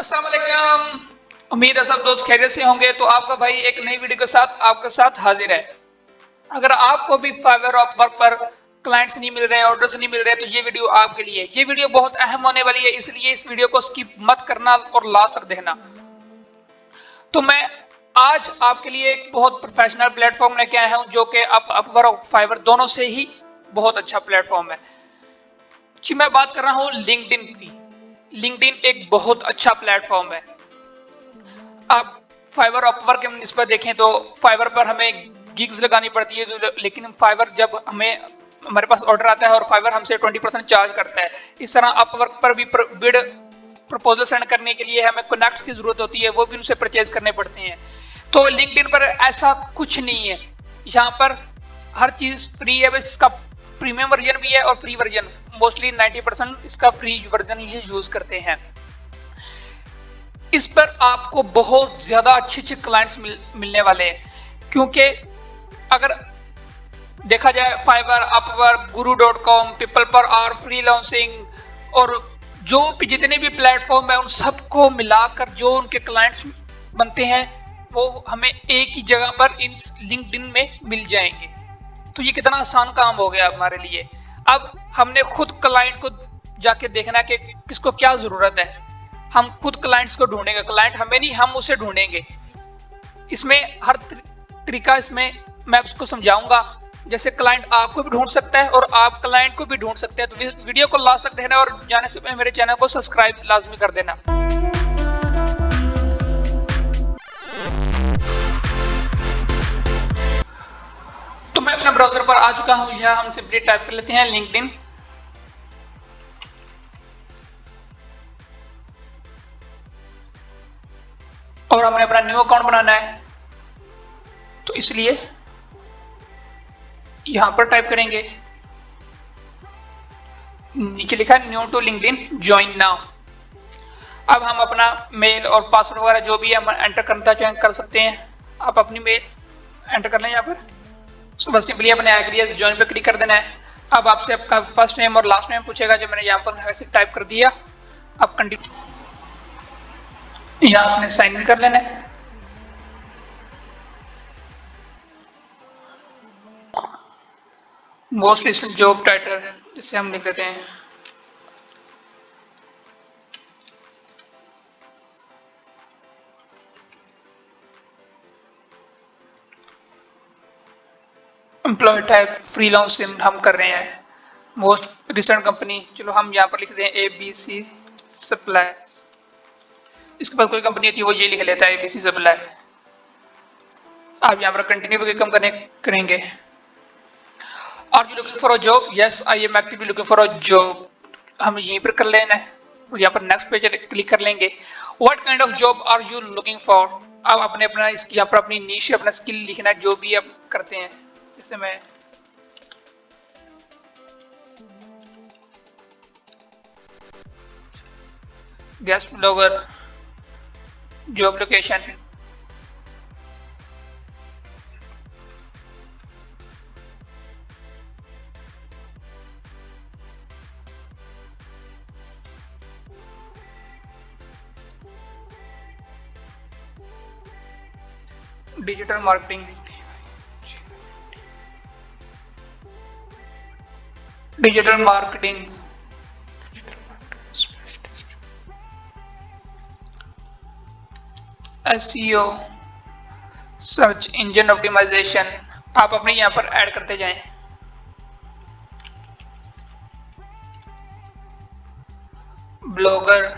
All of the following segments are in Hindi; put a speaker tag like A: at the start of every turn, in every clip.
A: अस्सलाम वालेकुम। उम्मीद है सब दोस्त खैरियत से होंगे। तो आपका भाई एक नई वीडियो के साथ आपके साथ हाजिर है। अगर आपको भी फाइवर ऑफ वर्क पर क्लाइंट्स नहीं मिल रहे हैं, ऑर्डर्स नहीं मिल रहे हैं, तो ये वीडियो आपके लिए है। ये वीडियो बहुत अहम होने वाली है, इसलिए इस वीडियो को स्किप मत करना और लास्ट तक देखना। तो मैं आज आपके लिए एक बहुत प्रोफेशनल प्लेटफॉर्म लेके आया हूं, जो कि अपवर्क और फाइवर दोनों से ही बहुत अच्छा प्लेटफॉर्म है जी। मैं बात कर रहा हूं लिंक्डइन की। लिंक्डइन एक बहुत अच्छा प्लेटफॉर्म है। आप फाइवर अपवर्क के निस्बत देखें तो फाइवर पर हमें गिग्स लगानी पड़ती है, लेकिन फाइवर जब हमारे पास ऑर्डर आता है और फाइवर हमसे 20% चार्ज करता है। इस तरह अपवर्क पर भी बिड प्रपोजल सेंड करने के लिए हमें कनेक्ट्स की जरूरत होती है, वो भी उनसे परचेज करने पड़ते हैं। तो लिंक्डइन पर ऐसा कुछ नहीं है। यहाँ पर हर चीज फ्री है, बस इसका प्रीमियम वर्जन भी है और फ्री वर्जन। मोस्टली 90% इसका फ्री वर्जन ही यूज करते हैं। इस पर आपको बहुत ज्यादा अच्छे क्लाइंट्स मिलने वाले हैं, क्योंकि अगर देखा जाए फाइवर, अपवर्क, guru.com, पीपल पर आर, फ्रीलांसिंग और जो भी जितने भी प्लेटफॉर्म है उन सबको मिलाकर जो उनके क्लाइंट्स बनते हैं वो हमें एक ही जगह पर इन लिंक्डइन में मिल जाएंगे। तो ये कितना आसान काम हो गया हमारे लिए। अब हमने खुद क्लाइंट को जाके देखना कि किसको क्या जरूरत है। हम खुद क्लाइंट्स को ढूंढेंगे, क्लाइंट हमें नहीं, हम उसे ढूंढेंगे। इसमें हर तरीका इसमें मैं उसको समझाऊंगा। जैसे क्लाइंट आपको भी ढूंढ सकता है और आप क्लाइंट को भी ढूंढ सकते हैं। तो वीडियो को लास्ट तक देखना और जाने से पहले मेरे चैनल को सब्सक्राइब लाजमी कर देना। तो मैं अपने ब्राउजर पर आ चुका हूं। यह हम सिंपली टाइप कर लेते हैं लिंक्डइन। और हमने अपना न्यू अकाउंट बनाना है, तो इसलिए यहां पर टाइप करेंगे, नीचे लिखा है new to LinkedIn, join now. अब हम अपना मेल और पासवर्ड वगैरह जो भी हम एंटर करना चाहें कर सकते हैं। आप अपनी मेल एंटर कर लें यहाँ पर। तो बस सिंपली अपने एग्री ज्वाइन पे क्लिक कर देना है। अब आपसे आपका फर्स्ट नेम और लास्ट नेम पूछेगा, जो मैंने यहाँ पर वैसे टाइप कर दिया। अब कंटिन्यू, यहाँ आपने साइन इन कर लेना है। मोस्ट रिसेंट जॉब टाइटल जिसे हम लिख देते हैं एम्प्लॉय टाइप फ्रीलांसिंग हम कर रहे हैं। मोस्ट रिसेंट कंपनी, चलो हम यहाँ पर लिख दें ABC सप्लाई। इसके बाद कोई कंपनी होती है वो ये लिख लेता है ABC सप्लाई। आप यहाँ पर कंटिन्यू पे क्लिक करेंगे। Are you looking for a job? Yes I am actively looking for a job, हम यहीं पर कर लेना है और यहाँ पर नेक्स्ट पेज क्लिक कर लेंगे। What kind of job are you looking for? अब आपने अपना यहाँ पर अपनी नीश, अपना स्किल लिखना है जो भी आप करते हैं। जैसे मैं guest blogger, job location digital marketing, digital marketing, SEO, search engine optimization. आप अपने यहाँ पर ऐड करते जाएं। Blogger,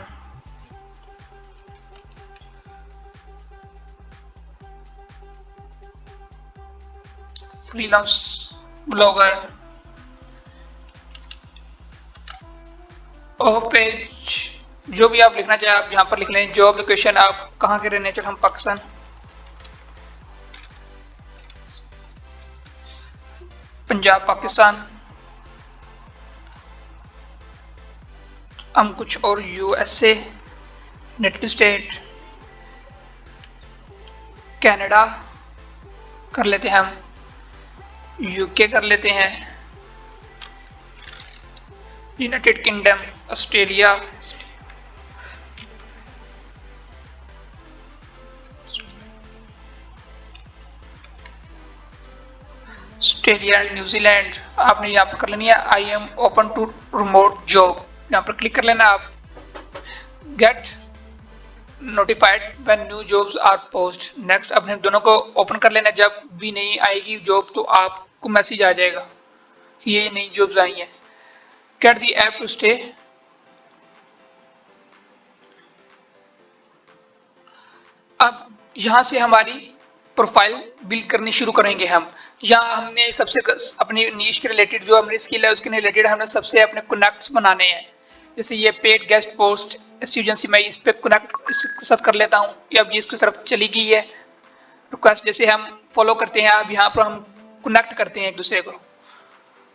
A: freelance blogger, oh page, जो भी आप लिखना चाहें आप यहाँ पर लिख लें। जॉब लोकेशन आप कहाँ के रहने, चलो हम पाकिस्तान, पंजाब पाकिस्तान। हम कुछ और USA, यूनाइटेड स्टेट, कनाडा कर लेते हैं, हम UK कर लेते हैं, united kingdom, Australia, Australia and New Zealand आपने यहाँ पर कर लेनी है। I am open to remote job, यहाँ पर क्लिक कर लेना आप। Get notified when new jobs are post, next अपने दोनों को ओपन कर लेना। जब भी नई आएगी जॉब तो आपको मैसेज आ जाएगा कि ये नई जॉब्स आई हैं। Get the app to stay, अब यहाँ से हमारी प्रोफाइल बिल्ड करनी शुरू करेंगे हम। यहाँ हमने सबसे अपनी नीश के रिलेटेड जो हमारी स्किल है उसके रिलेटेड हमने सबसे अपने कनेक्ट्स बनाने हैं। जैसे ये पेड गेस्ट पोस्ट एजेंसी, मैं इस पे कनेक्ट इसके साथ कर लेता हूँ। ये अब ये इसकी तरफ चली गई है रिक्वेस्ट, जैसे हम फॉलो करते हैं अब यहाँ पर हम कनेक्ट करते हैं एक दूसरे को।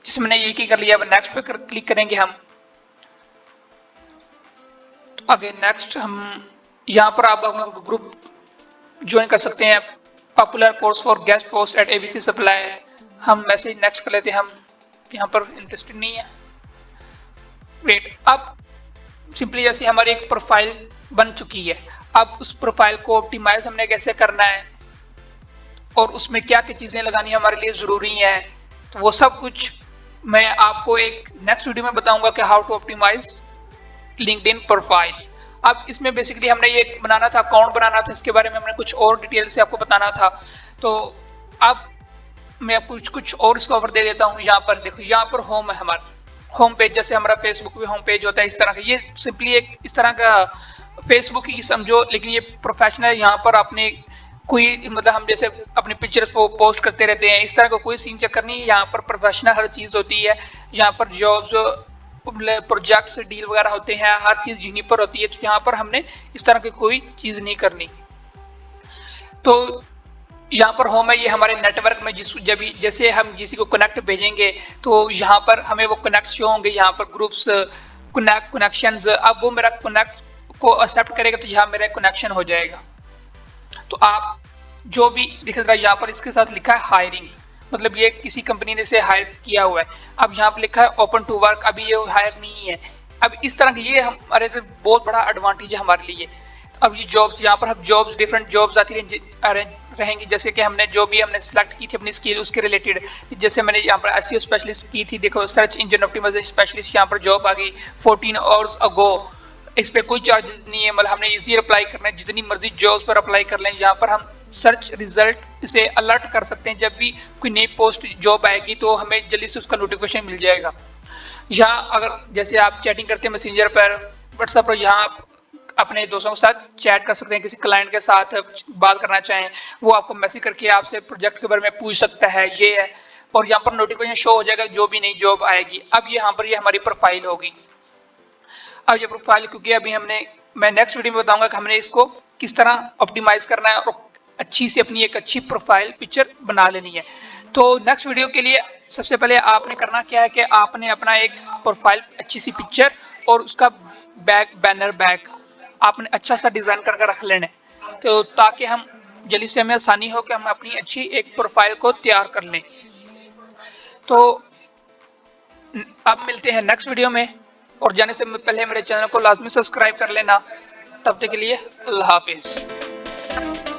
A: जैसे मैंने ये की कर लिया, अब नेक्स्ट पे क्लिक करेंगे हम। तो आगे नेक्स्ट हम यहाँ पर आप अपना ग्रुप ज्वाइन कर सकते हैं, popular course for guest post at ABC supply. हम मैसेज नेक्स्ट कर लेते हैं, हम यहाँ पर इंटरेस्टेड नहीं है। ग्रेट, अब सिंपली जैसे हमारी एक प्रोफाइल बन चुकी है, अब उस प्रोफाइल को ऑप्टिमाइज हमने कैसे करना है और उसमें क्या क्या चीजें लगानी हमारे लिए जरूरी है, तो वो सब कुछ मैं आपको एक नेक्स्ट वीडियो में बताऊंगा कि how to optimize LinkedIn profile. अब इसमें बेसिकली हमने ये बनाना था, अकाउंट बनाना था, इसके बारे में हमने कुछ और डिटेल से आपको बताना था। तो अब मैं आपको कुछ और इसका ओवर दे देता हूँ। यहाँ पर देखो, यहाँ पर होम है हमारा होम पेज, जैसे हमारा फेसबुक पे होम पेज होता है इस तरह का। ये सिंपली एक इस तरह का फेसबुक ही समझो, लेकिन ये प्रोफेशनल। यहाँ पर आपने कोई मतलब हम जैसे अपनी पिक्चर्स को पोस्ट करते रहते हैं, इस तरह का कोई सीन चक्कर नहीं है। यहाँ पर प्रोफेशनल हर चीज़ होती है। यहाँ पर जॉब्स, प्रोजेक्ट्स, डील वगैरह होते हैं, हर चीज़ यहीं पर होती है। तो यहाँ पर हमने इस तरह की कोई चीज़ नहीं करनी। तो यहाँ पर होम है, ये हमारे नेटवर्क में जैसे हम किसी को कनेक्ट भेजेंगे तो यहाँ पर हमें वो कनेक्ट शो होंगे। यहाँ पर ग्रुप्स, कनेक्शंस, अब वो मेरा कनेक्ट को एक्सेप्ट करेगा तो यहाँ मेरा कनेक्शन हो जाएगा। तो आप जो भी दिख रहा है यहाँ पर इसके साथ लिखा है हायरिंग, मतलब ये किसी कंपनी ने से हायर किया हुआ है। अब यहाँ पर लिखा है ओपन टू वर्क, अभी ये हायर नहीं है। अब इस तरह की ये हमारे बहुत बड़ा एडवांटेज है हमारे लिए। अब ये जॉब्स, यहाँ पर हम जॉब्स, डिफरेंट जॉब्स आती रहेंगी, जैसे कि हमने जो भी हमने सिलेक्ट की थी अपनी स्किल उसके रिलेटेड। जैसे मैंने यहाँ पर एसईओ स्पेशलिस्ट की थी, देखो सर्च इंजन ऑप्टिमाइजेशन स्पेशलिस्ट, यहाँ पर जॉब आ गई 14 आवर्स अगो। इस पर कोई चार्जेस नहीं है, मतलब हमने इजी अप्लाई करना है, जितनी मर्जी जॉब्स पर अप्लाई कर लें। यहाँ पर हम सर्च रिजल्ट से अलर्ट कर सकते हैं, जब भी कोई नई पोस्ट जॉब आएगी तो हमें जल्दी से उसका नोटिफिकेशन मिल जाएगा। यहाँ अगर जैसे आप चैटिंग करते हैं मैसेंजर पर, व्हाट्सएप पर, यहाँ आप अपने दोस्तों के साथ चैट कर सकते हैं। किसी क्लाइंट के साथ बात करना चाहें, वो आपको मैसेज करके आपसे प्रोजेक्ट के बारे में पूछ सकता है, ये है। और यहाँ पर नोटिफिकेशन शो हो जाएगा जो भी नई जॉब आएगी। अब यहाँ पर ये हमारी प्रोफाइल होगी। अब ये प्रोफाइल, क्योंकि अभी मैं नेक्स्ट वीडियो में बताऊंगा कि हमने इसको किस तरह ऑप्टिमाइज करना है और अच्छी से अपनी एक अच्छी प्रोफाइल पिक्चर बना लेनी है। तो नेक्स्ट वीडियो के लिए सबसे पहले आपने करना क्या है कि आपने अपना एक प्रोफाइल अच्छी सी पिक्चर और उसका बैनर बैक आपने अच्छा सा डिजाइन करके रख लेना है, तो ताकि हम जल्दी से हमें आसानी हो कि हम अपनी अच्छी एक प्रोफाइल को तैयार कर लें। तो अब मिलते हैं नेक्स्ट वीडियो में, और जाने से पहले मेरे चैनल को लाजमी सब्सक्राइब कर लेना। तब तक के लिए अल्लाह हाफिज।